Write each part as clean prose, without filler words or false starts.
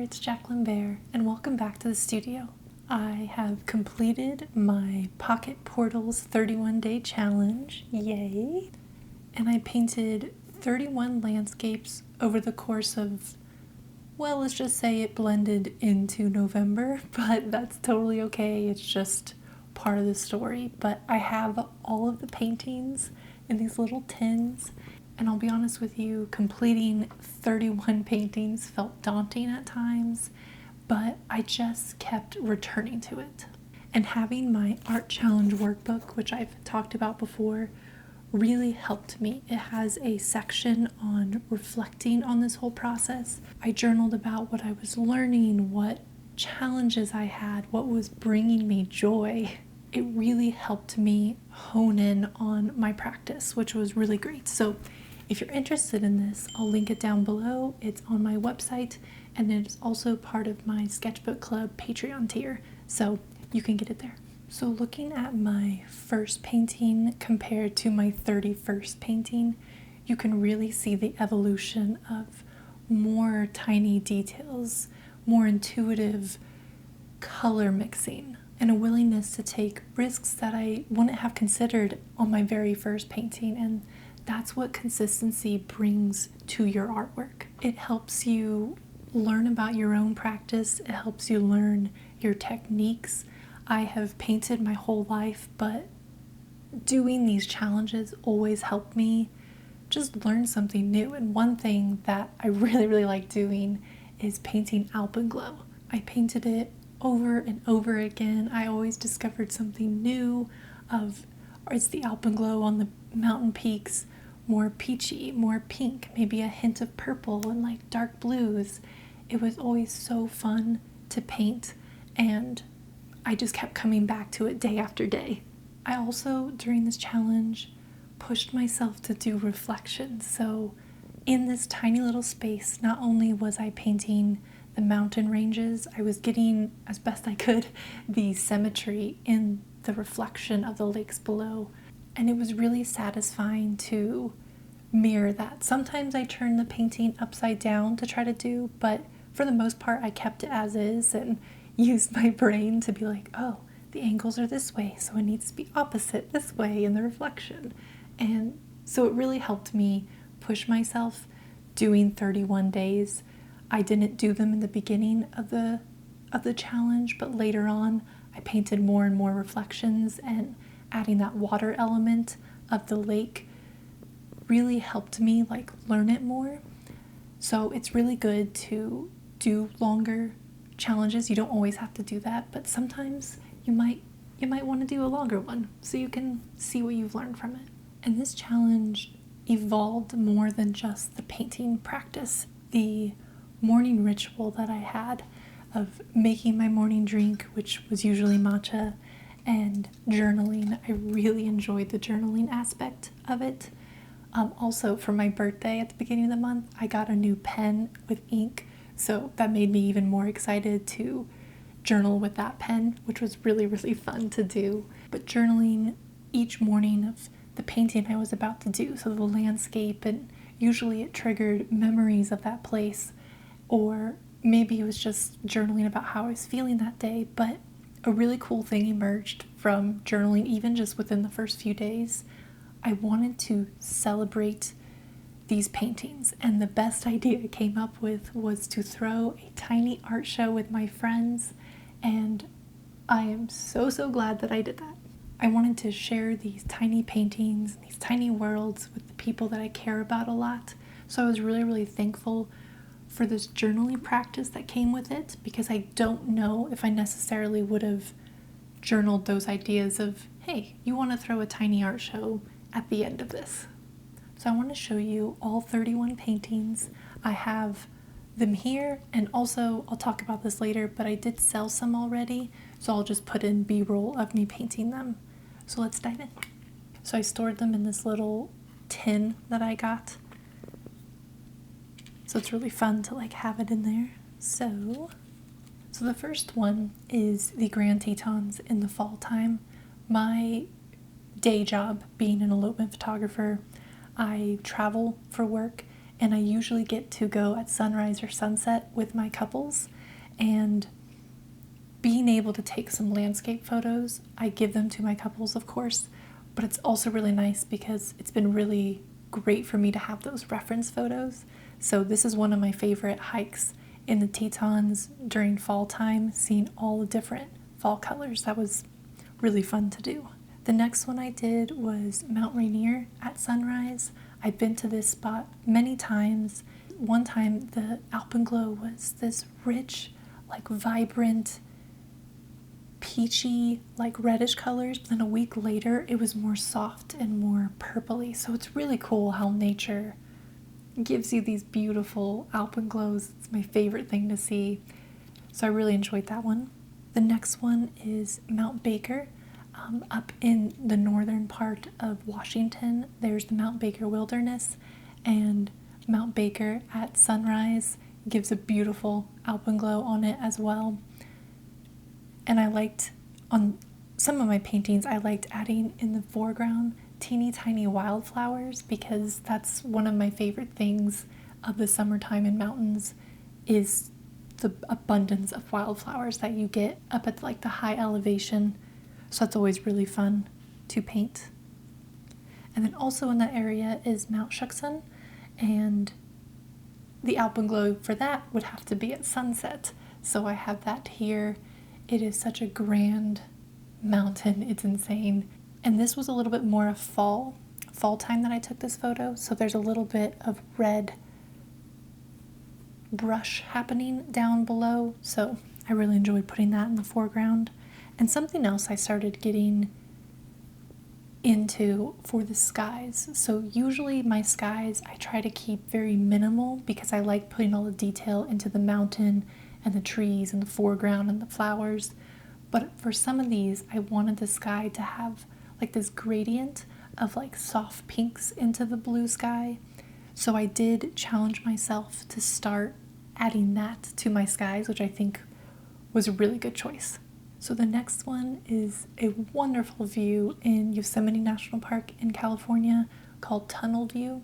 it's Jacqueline Bear, and welcome back to the studio. I have completed my Pocket Portals 31-day challenge, yay! And I painted 31 landscapes over the course of, well, let's just say it blended into November, but that's totally okay, it's just part of the story. But I have all of the paintings in these little tins, and I'll be honest with you, completing 31 paintings felt daunting at times, but I just kept returning to it. And having my art challenge workbook, which I've talked about before, really helped me. It has a section on reflecting on this whole process. I journaled about what I was learning, what challenges I had, what was bringing me joy. It really helped me hone in on my practice, which was really great. So if you're interested in this, I'll link it down below. It's on my website, and it is also part of my Sketchbook Club Patreon tier, so you can get it there. So looking at my first painting compared to my 31st painting, you can really see the evolution of more tiny details, more intuitive color mixing, and a willingness to take risks that I wouldn't have considered on my very first painting. And that's what consistency brings to your artwork. It helps you learn about your own practice. It helps you learn your techniques. I have painted my whole life, but doing these challenges always helped me just learn something new. And one thing that I really like doing is painting alpenglow. I painted it over and over again. I always discovered something new of, it's the alpenglow on the mountain peaks, more peachy, more pink, maybe a hint of purple and like dark blues. It was always so fun to paint, and I just kept coming back to it day after day. I also, during this challenge, pushed myself to do reflections. So in this tiny little space, not only was I painting the mountain ranges, I was getting, as best I could, the symmetry in the reflection of the lakes below. And it was really satisfying to mirror that. Sometimes I turned the painting upside down to try to do, but for the most part I kept it as is and used my brain to be like, oh, the angles are this way, so it needs to be opposite this way in the reflection. And so it really helped me push myself doing 31 days. I didn't do them in the beginning of the challenge, but later on I painted more and more reflections, and adding that water element of the lake really helped me like learn it more. So it's really good to do longer challenges. You don't always have to do that, but sometimes you might want to do a longer one so you can see what you've learned from it. And this challenge evolved more than just the painting practice. The morning ritual that I had of making my morning drink, which was usually matcha, and journaling. I really enjoyed the journaling aspect of it. Also, for my birthday at the beginning of the month, I got a new pen with ink, so that made me even more excited to journal with that pen, which was really fun to do. But journaling each morning of the painting I was about to do, so the landscape, and usually it triggered memories of that place, or maybe it was just journaling about how I was feeling that day. But a really cool thing emerged from journaling, even just within the first few days. I wanted to celebrate these paintings, and the best idea I came up with was to throw a tiny art show with my friends, and I am so glad that I did that. I wanted to share these tiny paintings, these tiny worlds with the people that I care about a lot. So I was really thankful for this journaling practice that came with it, because I don't know if I necessarily would have journaled those ideas of, hey, you want to throw a tiny art show at the end of this. So I want to show you all 31 paintings. I have them here, and also I'll talk about this later, but I did sell some already, so I'll just put in B-roll of me painting them. So let's dive in. So I stored them in this little tin that I got. So it's really fun to like have it in there. So the first one is the Grand Tetons in the fall time. My day job being an elopement photographer, I travel for work, and I usually get to go at sunrise or sunset with my couples. and being able to take some landscape photos. I give them to my couples, of course, but it's also really nice because it's been really great for me to have those reference photos. So this is one of my favorite hikes in the Tetons during fall time, seeing all the different fall colors. That was really fun to do. The next one I did was Mount Rainier at sunrise. I've been to this spot many times. One time the alpenglow was this rich, like vibrant, peachy, like reddish colors. But then a week later it was more soft and more purpley. So it's really cool how nature gives you these beautiful alpenglows. It's my favorite thing to see. So I really enjoyed that one. The next one is Mount Baker. Up in the northern part of Washington, there's the Mount Baker Wilderness, and Mount Baker at sunrise gives a beautiful alpenglow on it as well. And I liked, on some of my paintings, I liked adding in the foreground teeny tiny wildflowers, because that's one of my favorite things of the summertime in mountains, is the abundance of wildflowers that you get up at like the high elevation. So that's always really fun to paint. And then also in that area is Mount Shuksan, and the alpenglow for that would have to be at sunset. So I have that here. It is such a grand mountain, it's insane. And this was a little bit more of fall time that I took this photo, so there's a little bit of red brush happening down below, so I really enjoyed putting that in the foreground. And something else I started getting into for the skies. So usually my skies I try to keep very minimal because I like putting all the detail into the mountain and the trees and the foreground and the flowers. But for some of these, I wanted the sky to have like this gradient of like soft pinks into the blue sky. So I did challenge myself to start adding that to my skies, which I think was a really good choice. So the next one is a wonderful view in Yosemite National Park in California called Tunnel View,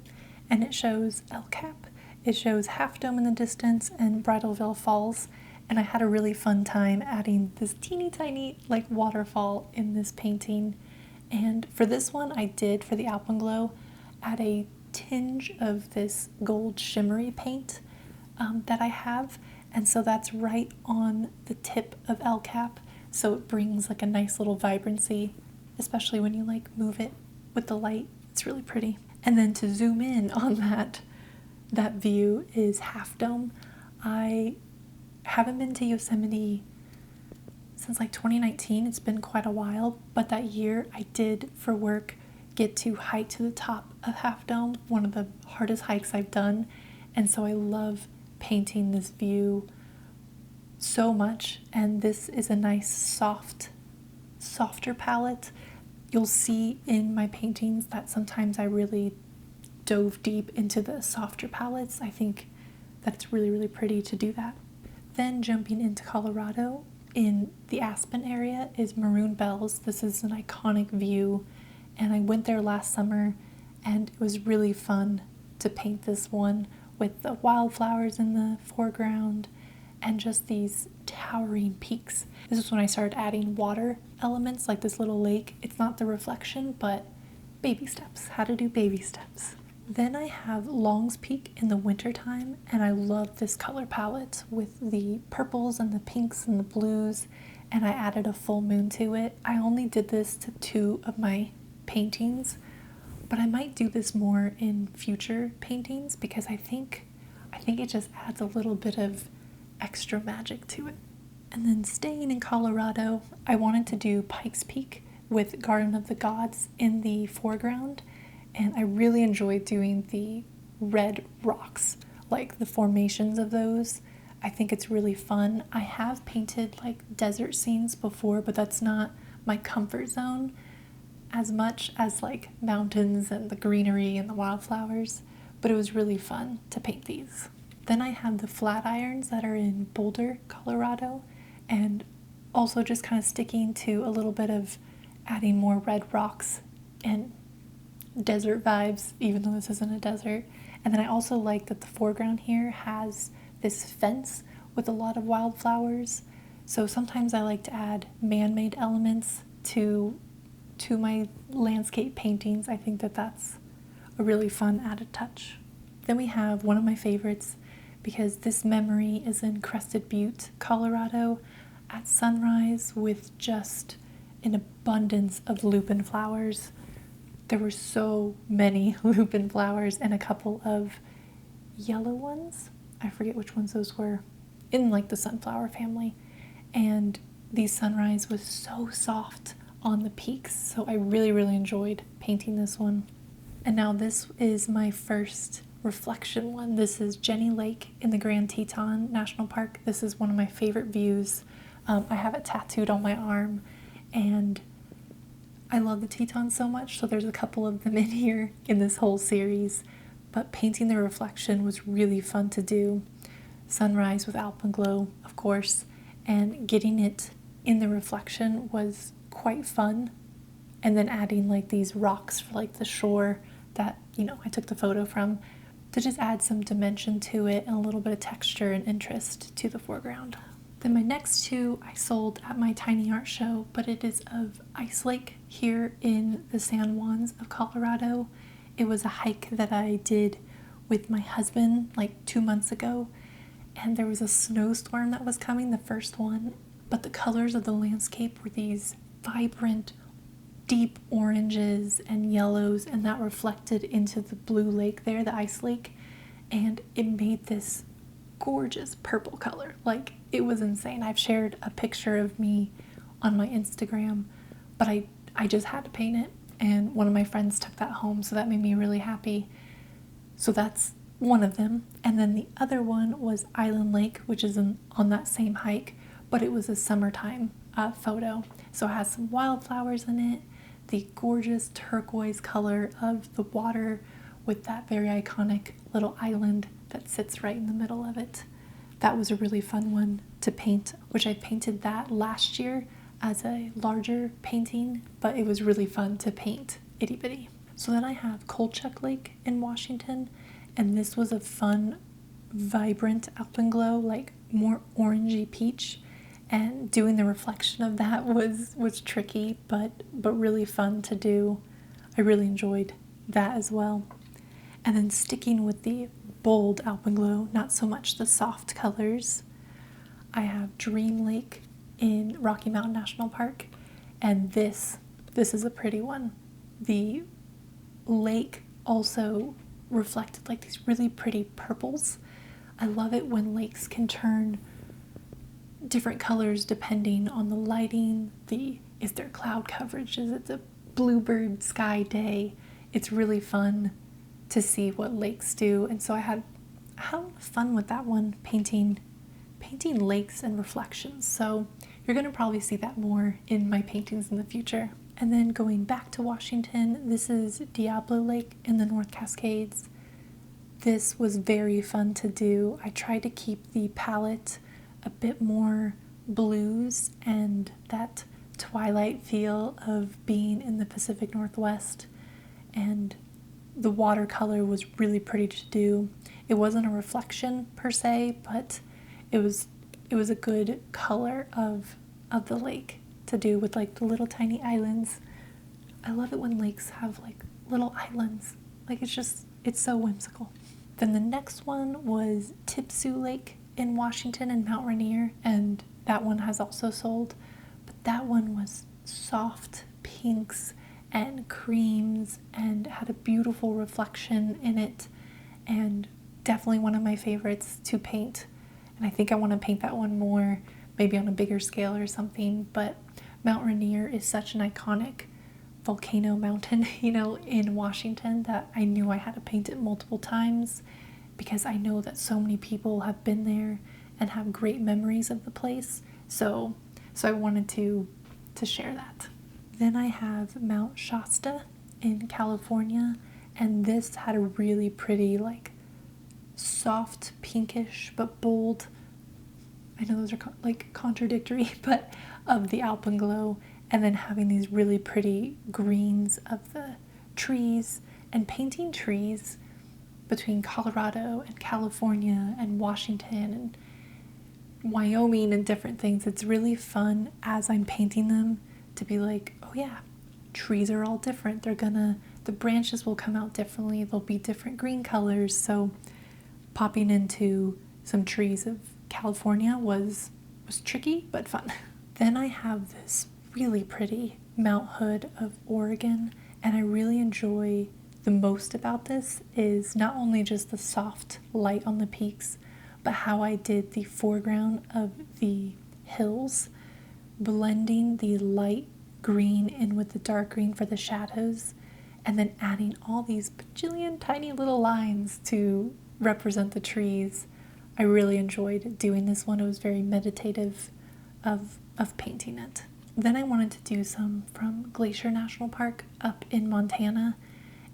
and it shows El Cap. It shows Half Dome in the distance and Bridalveil Falls, and I had a really fun time adding this teeny tiny like waterfall in this painting. And for this one I did, for the alpenglow, add a tinge of this gold shimmery paint that I have, and so that's right on the tip of El Cap. So it brings like a nice little vibrancy, especially when you like move it with the light. It's really pretty. And then to zoom in on that view is Half Dome. I haven't been to Yosemite since like 2019. It's been quite a while, but that year I did for work get to hike to the top of Half Dome, one of the hardest hikes I've done. And so I love painting this view so much, and this is a nice softer palette. You'll see in my paintings that sometimes I really dove deep into the softer palettes. I think that it's really, really pretty to do that. Then jumping into Colorado, in the Aspen area is Maroon Bells. This is an iconic view, and I went there last summer, and it was really fun to paint this one with the wildflowers in the foreground and just these towering peaks. This is when I started adding water elements, like this little lake. It's not the reflection, but baby steps, how to do baby steps. Then I have Long's Peak in the wintertime, and I love this color palette with the purples and the pinks and the blues, and I added a full moon to it. I only did this to 2 of my paintings, but I might do this more in future paintings because I think it just adds a little bit of extra magic to it. And then staying in Colorado, I wanted to do Pikes Peak with Garden of the Gods in the foreground, and I really enjoyed doing the red rocks, like the formations of those. I think it's really fun. I have painted like desert scenes before, but that's not my comfort zone as much as like mountains and the greenery and the wildflowers, but it was really fun to paint these. Then I have the Flatirons that are in Boulder, Colorado, and also just kind of sticking to a little bit of adding more red rocks and desert vibes, even though this isn't a desert. And then I also like that the foreground here has this fence with a lot of wildflowers. So sometimes I like to add man-made elements to my landscape paintings. I think that that's a really fun added touch. Then we have one of my favorites, because this memory is in Crested Butte, Colorado, at sunrise with just an abundance of lupin flowers. There were so many lupin flowers and a couple of yellow ones. I forget which ones those were, in like the sunflower family. And the sunrise was so soft on the peaks, so I really, really enjoyed painting this one. And now this is my first reflection one. This is Jenny Lake in the Grand Teton National Park. This is one of my favorite views. I have it tattooed on my arm, and I love the Tetons so much, so there's a couple of them in here in this whole series. But painting the reflection was really fun to do. Sunrise with alpenglow, of course, and getting it in the reflection was quite fun. And then adding like these rocks for like the shore that, I took the photo from, to just add some dimension to it and a little bit of texture and interest to the foreground. Then my next two I sold at my tiny art show, but it is of Ice Lake here in the San Juans of Colorado. It was a hike that I did with my husband like 2 months ago, and there was a snowstorm that was coming, the first one, but the colors of the landscape were these vibrant, deep oranges and yellows, and that reflected into the blue lake there, the Ice Lake, and it made this gorgeous purple color. Like, it was insane. I've shared a picture of me on my Instagram, but I just had to paint it, and one of my friends took that home, so that made me really happy. So that's one of them. And then the other one was Island Lake, which is on that same hike, but it was a summertime photo. So it has some wildflowers in it, the gorgeous turquoise color of the water with that very iconic little island that sits right in the middle of it. That was a really fun one to paint, which I painted that last year as a larger painting, but it was really fun to paint itty bitty. So then I have Kolchak Lake in Washington, and this was a fun, vibrant alpenglow, like more orangey peach, and doing the reflection of that was tricky, but really fun to do. I really enjoyed that as well. And then sticking with the bold alpenglow, not so much the soft colors, I have Dream Lake in Rocky Mountain National Park, and this is a pretty one. The lake also reflected like these really pretty purples. I love it when lakes can turn different colors depending on the lighting, is there cloud coverage, is it a bluebird sky day. It's really fun to see what lakes do, and so I had a lot of fun with that one, painting lakes and reflections. So you're going to probably see that more in my paintings in the future. And then going back to Washington, this is Diablo Lake in the North Cascades. This was very fun to do. I tried to keep the palette a bit more blues and that twilight feel of being in the Pacific Northwest, and the watercolor was really pretty to do. It wasn't a reflection per se, but it was a good color of the lake to do with like the little tiny islands. I love it when lakes have like little islands. Like, it's so whimsical. Then the next one was Tipsoo Lake in Washington and Mount Rainier, and that one has also sold, but that one was soft pinks and creams and had a beautiful reflection in it, and definitely one of my favorites to paint. And I think I want to paint that one more, maybe on a bigger scale or something. But Mount Rainier is such an iconic volcano mountain, in Washington, that I knew I had to paint it multiple times, because I know that so many people have been there and have great memories of the place. So I wanted to share that. Then I have Mount Shasta in California, and this had a really pretty, like, soft pinkish but bold, I know those are like contradictory, but of the alpenglow, and then having these really pretty greens of the trees, and painting trees between Colorado and California and Washington, and Wyoming and different things. It's really fun as I'm painting them to be like, oh yeah, trees are all different. The branches will come out differently. There'll be different green colors. So popping into some trees of California was tricky but fun. Then I have this really pretty Mount Hood of Oregon, and I really enjoy the most about this is not only just the soft light on the peaks, but how I did the foreground of the hills, blending the light green in with the dark green for the shadows, and then adding all these bajillion tiny little lines to represent the trees. I really enjoyed doing this one. It was very meditative of painting it. Then I wanted to do some from Glacier National Park up in Montana,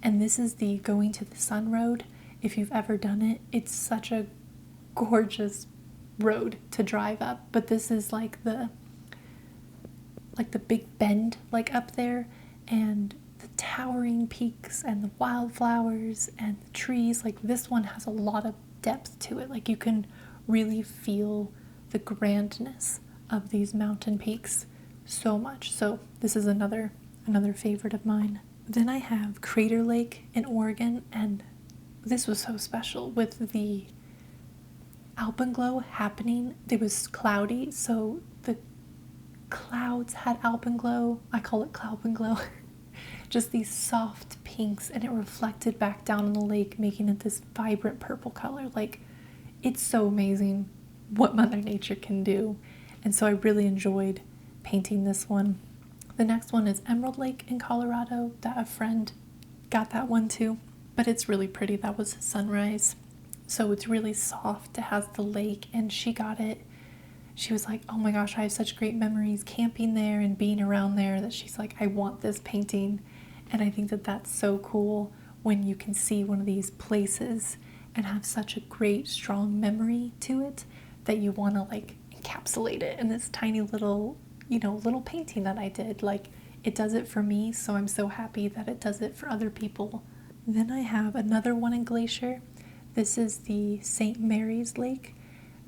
and this is the Going to the Sun Road. If you've ever done it, it's such a gorgeous road to drive up, but this is like the big bend like up there, and the towering peaks and the wildflowers and the trees. Like this one has a lot of depth to it. Like you can really feel the grandness of these mountain peaks so much. So this is another favorite of mine. Then I have Crater Lake in Oregon, and this was so special with the alpenglow happening. It was cloudy, so the clouds had alpenglow. I call it cloudenglow. Just these soft pinks, and it reflected back down in the lake, making it this vibrant purple color. Like, it's so amazing what Mother Nature can do. And so I really enjoyed painting this one. The next one is Emerald Lake in Colorado. That a friend got that one too, but it's really pretty. That was sunrise. So it's really soft. It has the lake, and she got it. She was like, oh my gosh, I have such great memories camping there and being around there, that she's like, I want this painting. And I think that that's so cool when you can see one of these places and have such a great, strong memory to it that you want to like encapsulate it in this tiny little, little painting that I did. Like, it does it for me, so I'm so happy that it does it for other people. Then I have another one in Glacier. This is the St. Mary's Lake,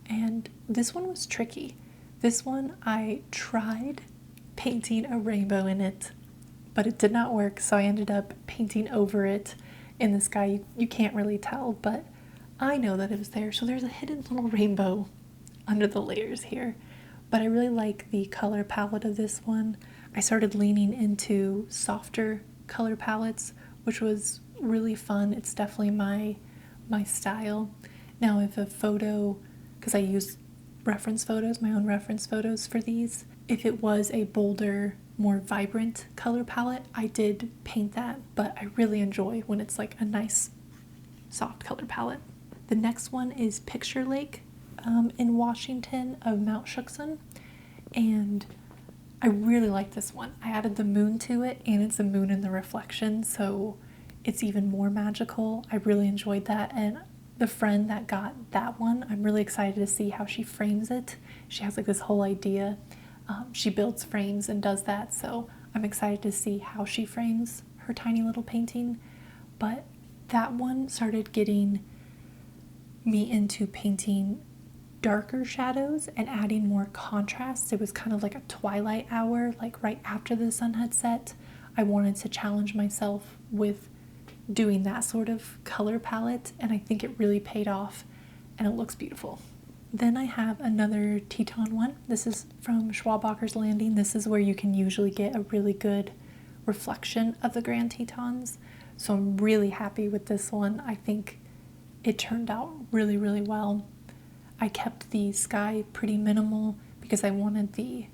and this one was tricky. This one I tried painting a rainbow in it, but it did not work, so I ended up painting over it in the sky. You can't really tell, but I know that it was there. So there's a hidden little rainbow under the layers here. But I really like the color palette of this one. I started leaning into softer color palettes, which was really fun. It's definitely my style. Now if a photo, because I use reference photos, my own reference photos for these, if it was a bolder, more vibrant color palette, I did paint that, but I really enjoy when it's like a nice soft color palette. The next one is Picture Lake in Washington of Mount Shuksan, and I really like this one. I added the moon to it, and it's a moon in the reflection, so it's even more magical. I really enjoyed that, and the friend that got that one, I'm really excited to see how she frames it. She has like this whole idea. She builds frames and does that, so I'm excited to see how she frames her tiny little painting. But that one started getting me into painting darker shadows and adding more contrast. It was kind of like a twilight hour, like right after the sun had set. I wanted to challenge myself with doing that sort of color palette, and I think it really paid off, and it looks beautiful. Then I have another Teton one. This is from Schwabacher's Landing. This is where you can usually get a really good reflection of the Grand Tetons. So I'm really happy with this one. I think it turned out really, really well. I kept the sky pretty minimal because I wanted the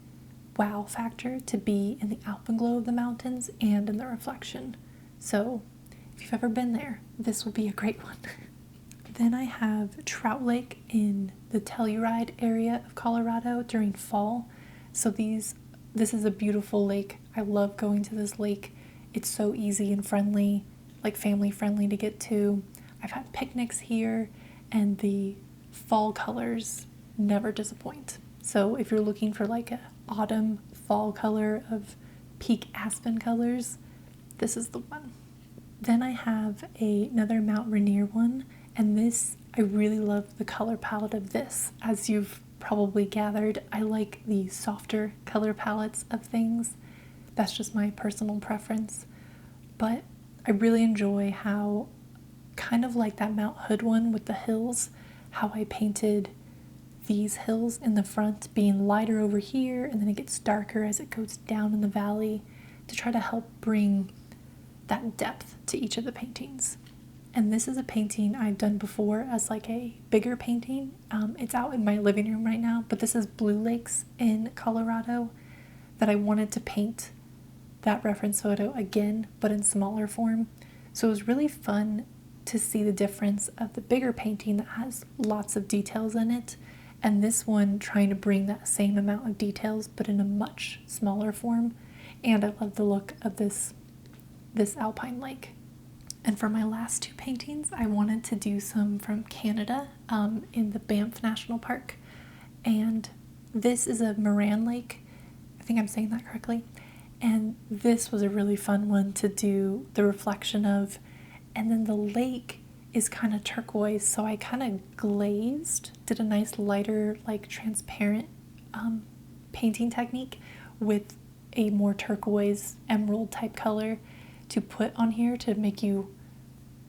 wow factor to be in the alpenglow of the mountains and in the reflection. So if you've ever been there, this will be a great one. Then I have Trout Lake in the Telluride area of Colorado during fall. So this is a beautiful lake. I love going to this lake. It's so easy and friendly, like family friendly to get to. I've had picnics here, and the fall colors never disappoint. So if you're looking for like an autumn fall color of peak aspen colors, this is the one. Then I have another Mount Rainier one, and this, I really love the color palette of this. As you've probably gathered, I like the softer color palettes of things. That's just my personal preference. But I really enjoy how, kind of like that Mount Hood one with the hills, how I painted these hills in the front being lighter over here, and then it gets darker as it goes down in the valley to try to help bring that depth to each of the paintings. And this is a painting I've done before as like a bigger painting. It's out in my living room right now, but this is Blue Lakes in Colorado that I wanted to paint that reference photo again, but in smaller form. So it was really fun to see the difference of the bigger painting that has lots of details in it, and this one trying to bring that same amount of details but in a much smaller form. And I love the look of this alpine lake. And for my last two paintings, I wanted to do some from Canada, in the Banff National Park. And this is a moraine lake. I think I'm saying that correctly. And this was a really fun one to do the reflection of. And then the lake is kind of turquoise, so I kind of did a nice lighter, like transparent painting technique with a more turquoise emerald type color to put on here to make you,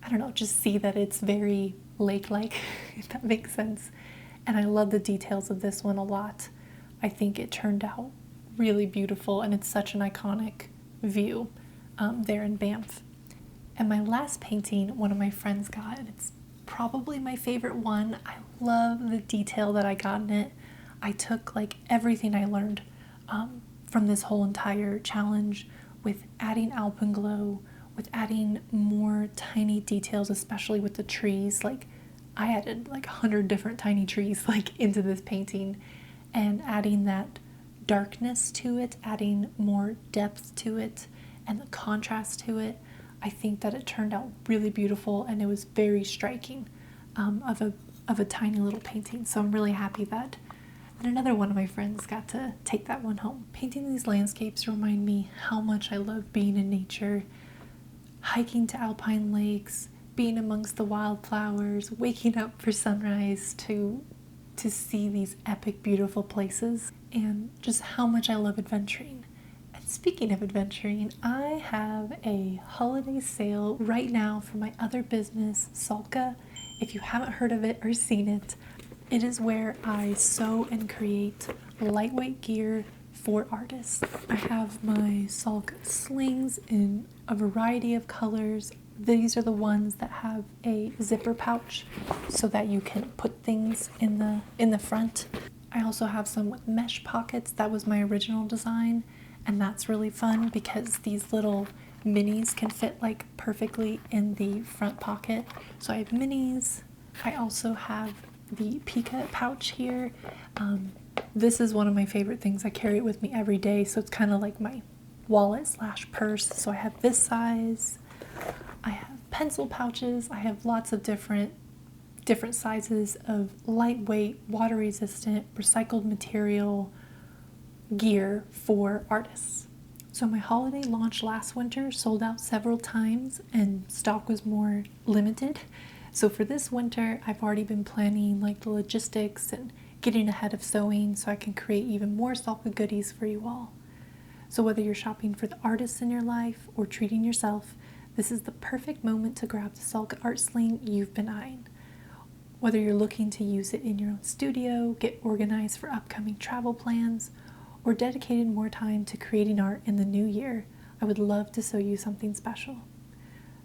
I don't know, just see that it's very lake-like, if that makes sense. And I love the details of this one a lot. I think it turned out really beautiful, and it's such an iconic view there in Banff. And my last painting, one of my friends got, and it's probably my favorite one. I love the detail that I got in it. I took like everything I learned from this whole entire challenge with adding alpenglow, with adding more tiny details, especially with the trees. Like I added like 100 different tiny trees like into this painting, and adding that darkness to it, adding more depth to it, and the contrast to it. I think that it turned out really beautiful, and it was very striking of a tiny little painting. So I'm really happy that another one of my friends got to take that one home. Painting these landscapes remind me how much I love being in nature, hiking to alpine lakes, being amongst the wildflowers, waking up for sunrise to see these epic, beautiful places, and just how much I love adventuring. And speaking of adventuring, I have a holiday sale right now for my other business, Sälka. If you haven't heard of it or seen it, it is where I sew and create lightweight gear for artists. I have my Sälka slings in a variety of colors. These are the ones that have a zipper pouch so that you can put things in the front. I also have some with mesh pockets. That was my original design, and that's really fun because these little minis can fit like perfectly in the front pocket. So I have minis. I also have the Pika pouch here. This is one of my favorite things. I carry it with me every day, so it's kind of like my wallet / purse. So I have this size. I have pencil pouches. I have lots of different sizes of lightweight, water resistant, recycled material gear for artists. So my holiday launch last winter sold out several times, and stock was more limited. So for this winter, I've already been planning like the logistics and getting ahead of sewing so I can create even more Sälka goodies for you all. So whether you're shopping for the artists in your life or treating yourself, this is the perfect moment to grab the Sälka art sling you've been eyeing. Whether you're looking to use it in your own studio, get organized for upcoming travel plans, or dedicated more time to creating art in the new year, I would love to sew you something special.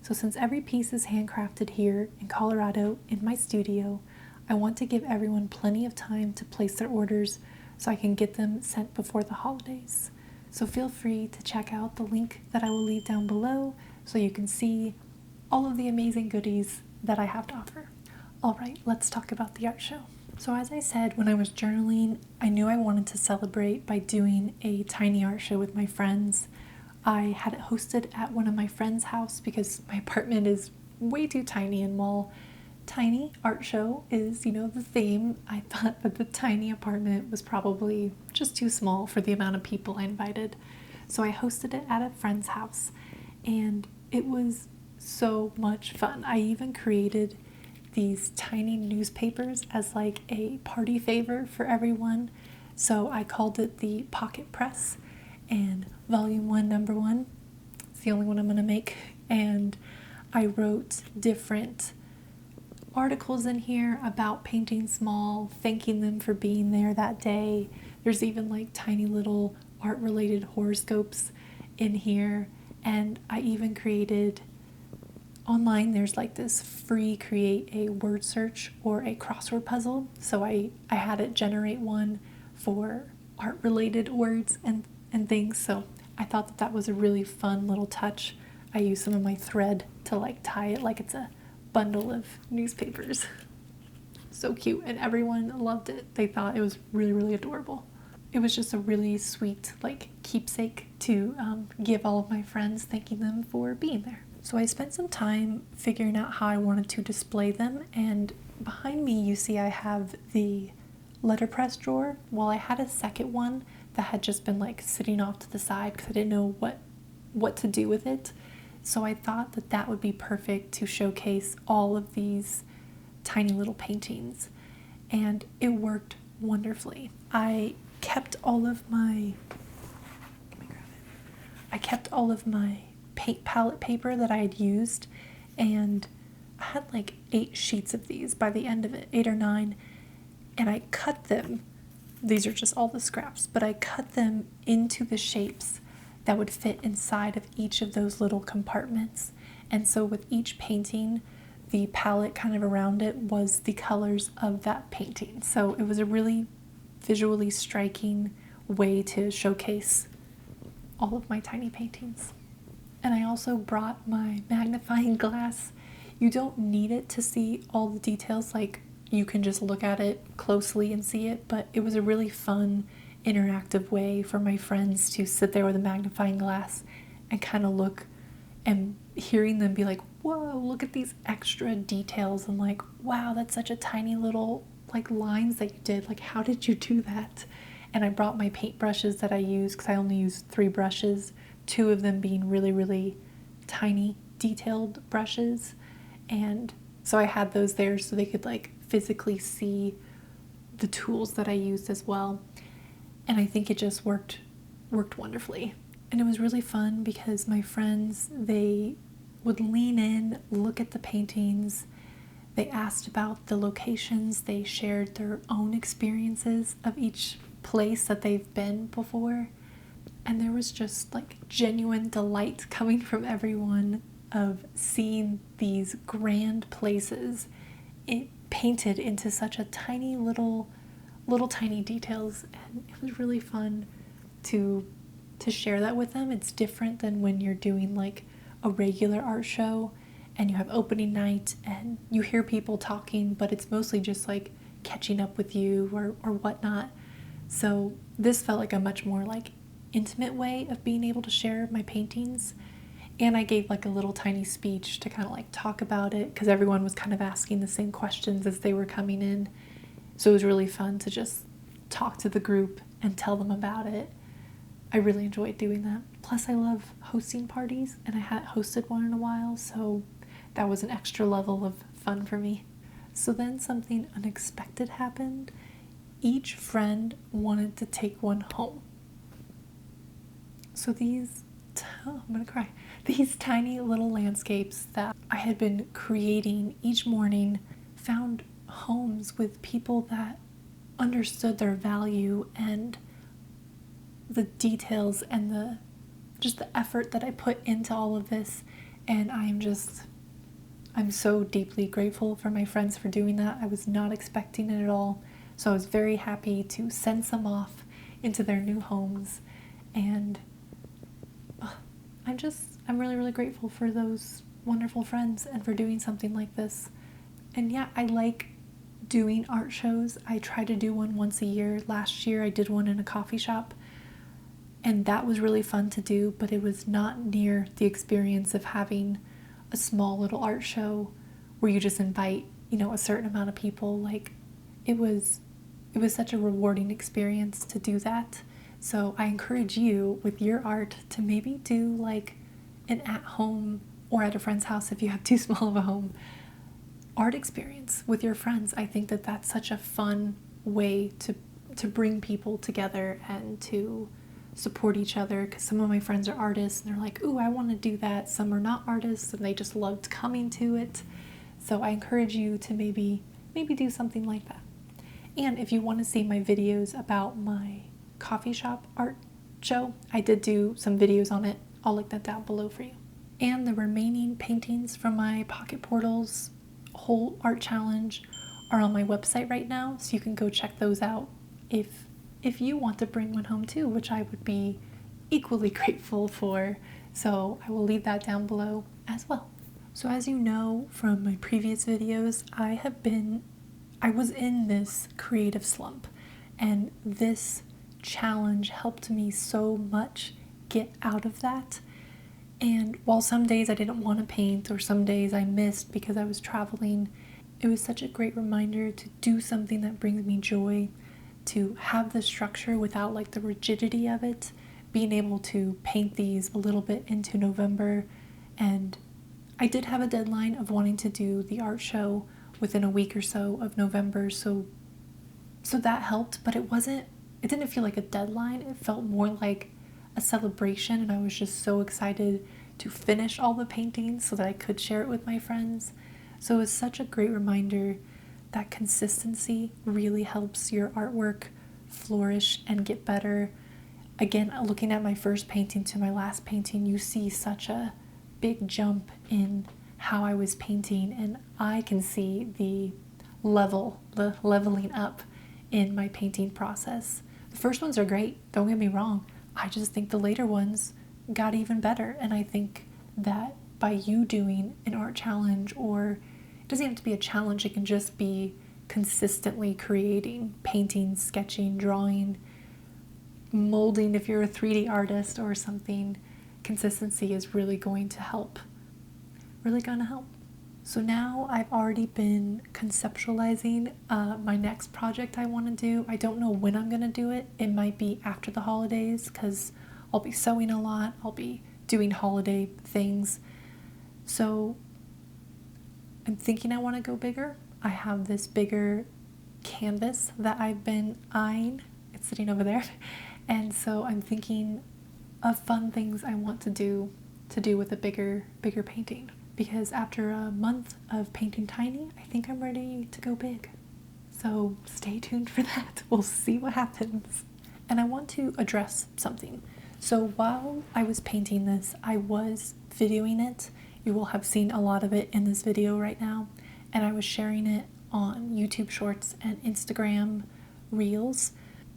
So since every piece is handcrafted here in Colorado in my studio, I want to give everyone plenty of time to place their orders so I can get them sent before the holidays. So feel free to check out the link that I will leave down below so you can see all of the amazing goodies that I have to offer. All right, let's talk about the art show. So as I said, when I was journaling, I knew I wanted to celebrate by doing a tiny art show with my friends. I had it hosted at one of my friends' house because my apartment is way too tiny, and while tiny art show is, the theme, I thought that the tiny apartment was probably just too small for the amount of people I invited. So I hosted it at a friend's house, and it was so much fun. I even created these tiny newspapers as like a party favor for everyone. So I called it the Pocket Press, and volume 1, number 1. It's the only one I'm going to make. And I wrote different articles in here about painting small, thanking them for being there that day. There's even like tiny little art related horoscopes in here. And I even created online, there's like this free create a word search or a crossword puzzle. So I had it generate one for art related words and things. So I thought that was a really fun little touch. I used some of my thread to like tie it like it's a bundle of newspapers. So cute, and everyone loved it. They thought it was really, really adorable. It was just a really sweet like keepsake to give all of my friends, thanking them for being there. So I spent some time figuring out how I wanted to display them, and behind me you see I have the letterpress drawer. Well, I had a second one that had just been like sitting off to the side because I didn't know what to do with it. So I thought that would be perfect to showcase all of these tiny little paintings, and it worked wonderfully. I kept all of my paint palette paper that I had used, and I had like 8 sheets of these by the end of it, 8 or 9, and I cut them. These are just all the scraps, but I cut them into the shapes that would fit inside of each of those little compartments. And so with each painting, the palette kind of around it was the colors of that painting. So it was a really visually striking way to showcase all of my tiny paintings. And I also brought my magnifying glass. You don't need it to see all the details, like you can just look at it closely and see it, but it was a really fun, interactive way for my friends to sit there with a magnifying glass and kind of look, and hearing them be like, whoa, look at these extra details, and like, wow, that's such a tiny little like lines that you did, like how did you do that? And I brought my paint brushes that I use, because I only use 3 brushes, 2 of them being really, really tiny detailed brushes. And so I had those there so they could like physically see the tools that I used as well. And I think it just worked wonderfully. And it was really fun because my friends, they would lean in, look at the paintings. They asked about the locations. They shared their own experiences of each place that they've been before. And there was just like genuine delight coming from everyone of seeing these grand places it painted into such a tiny little tiny details. And it was really fun to share that with them. It's different than when you're doing like a regular art show and you have opening night and you hear people talking, but it's mostly just like catching up with you or whatnot. So this felt like a much more like intimate way of being able to share my paintings. And I gave like a little tiny speech to kind of like talk about it, because everyone was kind of asking the same questions as they were coming in. So it was really fun to just talk to the group and tell them about it. I really enjoyed doing that. Plus I love hosting parties, and I hadn't hosted one in a while, so that was an extra level of fun for me. So then something unexpected happened. Each friend wanted to take one home. So these, I'm gonna cry. These tiny little landscapes that I had been creating each morning found homes with people that understood their value and the details and the effort that I put into all of this. And I'm so deeply grateful for my friends for doing that. I was not expecting it at all. So I was very happy to send some off into their new homes. And I'm really, really grateful for those wonderful friends and for doing something like this. And yeah, I like doing art shows. I try to do one once a year. Last year I did one in a coffee shop, and that was really fun to do, but it was not near the experience of having a small little art show where you just invite, a certain amount of people. Like it was such a rewarding experience to do that. So I encourage you with your art to maybe do like an at home or at a friend's house if you have too small of a home art experience with your friends. I think that that's such a fun way to bring people together and to support each other, because some of my friends are artists and they're like, ooh, I want to do that. Some are not artists and they just loved coming to it. So I encourage you to maybe do something like that. And if you want to see my videos about my coffee shop art show, I did do some videos on it. I'll link that down below for you. And the remaining paintings from my Pocket Portals whole art challenge are on my website right now, so you can go check those out if you want to bring one home too, which I would be equally grateful for. So I will leave that down below as well. So as you know from my previous videos, I was in this creative slump, and this challenge helped me so much get out of that. And while some days I didn't want to paint, or some days I missed because I was traveling, it was such a great reminder to do something that brings me joy, to have the structure without like the rigidity of it, being able to paint these a little bit into November. And I did have a deadline of wanting to do the art show within a week or so of November, so that helped, but it didn't feel like a deadline. It felt more like a celebration, and I was just so excited to finish all the paintings so that I could share it with my friends. So it was such a great reminder that consistency really helps your artwork flourish and get better. Again, looking at my first painting to my last painting, you see such a big jump in how I was painting, and I can see the leveling up in my painting process. The first ones are great, don't get me wrong. I just think the later ones got even better, and I think that by you doing an art challenge, or it doesn't have to be a challenge, it can just be consistently creating, painting, sketching, drawing, molding if you're a 3D artist or something. Consistency is really going to help. So now I've already been conceptualizing my next project I want to do. I don't know when I'm going to do it. It might be after the holidays because I'll be sewing a lot. I'll be doing holiday things. So I'm thinking I want to go bigger. I have this bigger canvas that I've been eyeing. It's sitting over there. And so I'm thinking of fun things I want to do with a bigger painting. Because after a month of painting tiny, I think I'm ready to go big. So stay tuned for that. We'll see what happens. And I want to address something. So while I was painting this, I was videoing it. You will have seen a lot of it in this video right now. And I was sharing it on YouTube Shorts and Instagram Reels.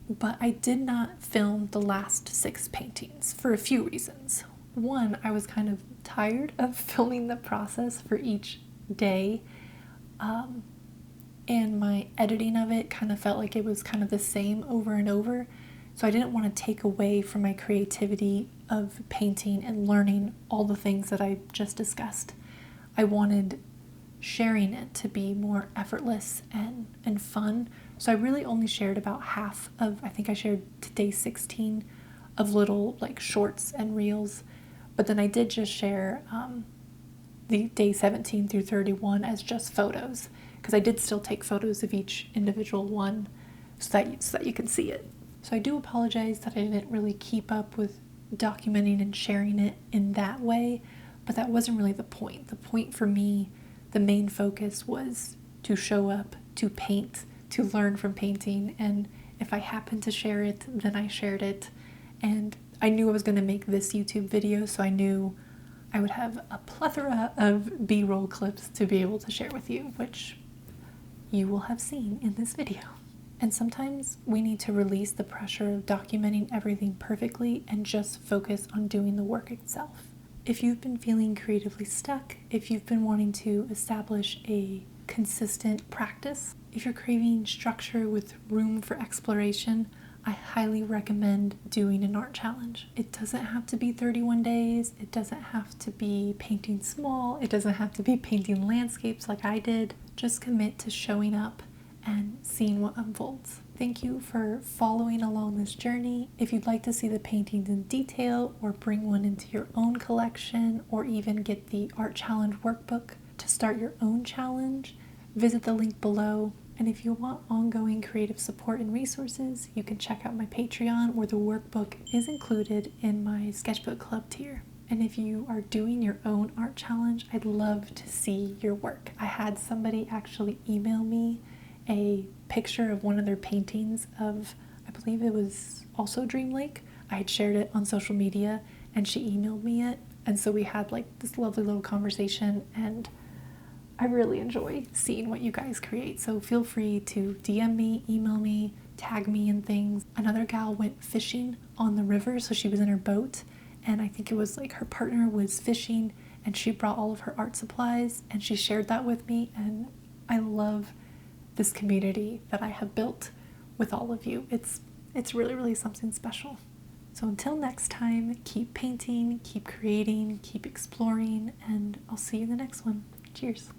But I did not film the last 6 paintings for a few reasons. One, I was kind of tired of filming the process for each day. And my editing of it kind of felt like it was kind of the same over and over. So I didn't want to take away from my creativity of painting and learning all the things that I just discussed. I wanted sharing it to be more effortless and fun. So I really only shared about half of, I think I shared to day 16 of little like shorts and reels. But then I did just share the day 17 through 31 as just photos, because I did still take photos of each individual one so that you can see it. So I do apologize that I didn't really keep up with documenting and sharing it in that way, but that wasn't really the point. The point for me, the main focus was to show up, to paint, to learn from painting, and if I happened to share it, then I shared it. And I knew I was going to make this YouTube video, so I knew I would have a plethora of B-roll clips to be able to share with you, which you will have seen in this video. And sometimes we need to release the pressure of documenting everything perfectly and just focus on doing the work itself. If you've been feeling creatively stuck, if you've been wanting to establish a consistent practice, if you're craving structure with room for exploration, I highly recommend doing an art challenge. It doesn't have to be 31 days. It doesn't have to be painting small. It doesn't have to be painting landscapes like I did. Just commit to showing up and seeing what unfolds. Thank you for following along this journey. If you'd like to see the paintings in detail or bring one into your own collection or even get the art challenge workbook to start your own challenge, visit the link below. And if you want ongoing creative support and resources, you can check out my Patreon, where the workbook is included in my Sketchbook Club tier. And if you are doing your own art challenge, I'd love to see your work. I had somebody actually email me a picture of one of their paintings of, I believe it was also Dream Lake. I had shared it on social media and she emailed me it. And so we had like this lovely little conversation, and I really enjoy seeing what you guys create. So feel free to DM me, email me, tag me in things. Another gal went fishing on the river, so she was in her boat, and I think it was like her partner was fishing and she brought all of her art supplies and she shared that with me. And I love this community that I have built with all of you. It's really, really something special. So until next time, keep painting, keep creating, keep exploring, and I'll see you in the next one. Cheers.